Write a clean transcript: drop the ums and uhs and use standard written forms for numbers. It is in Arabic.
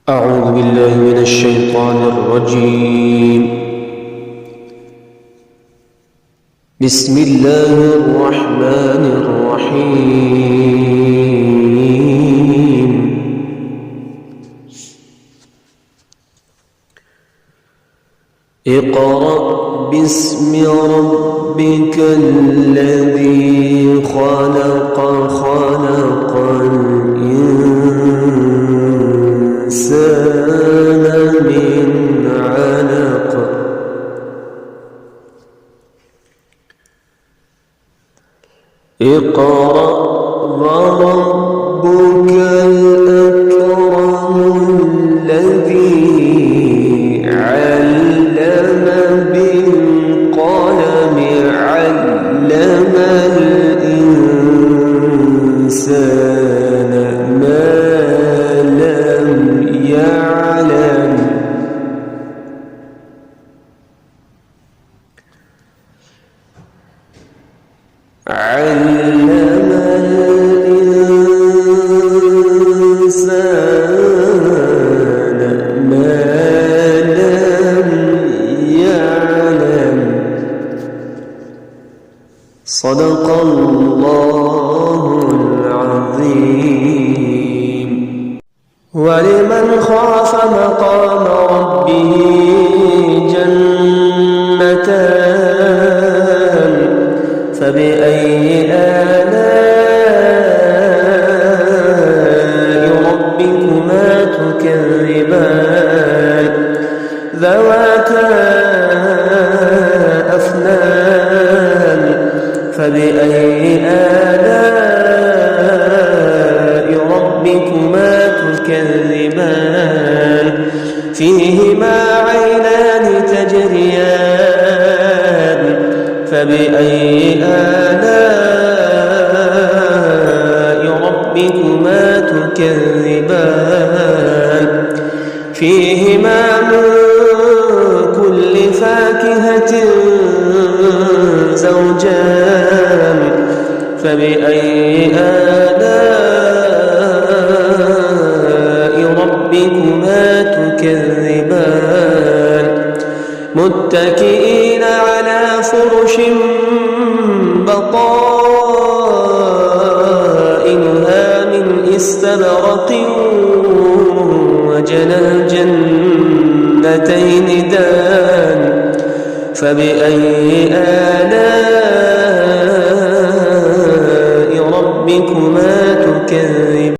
أعوذ بالله من الشيطان الرجيم. بسم الله الرحمن الرحيم. اقرأ باسم ربك الذي خلق خلق الإنسان من علق اقرأ وربك الأكرم الذي علم بالقلم علم الإنسان ما لم يعلم علم الإنسان ما لم يعلم. صدق الله العظيم. ولمن خاف مقام ربه جنتان فبأي آلاء ربكما تكذبان ذواتا أفنان فبأي آلاء ربكما تكذبان فيهما عينان تجريان فبأي آلاء ربكما تكذبان فيهما من كل فاكهة زوجان فبأي آلاء ربكما تكذبان متكئين على فرش بطائنها من استبرق وجنى الجنتين دان فبأي آلاء ربكما تكذبان.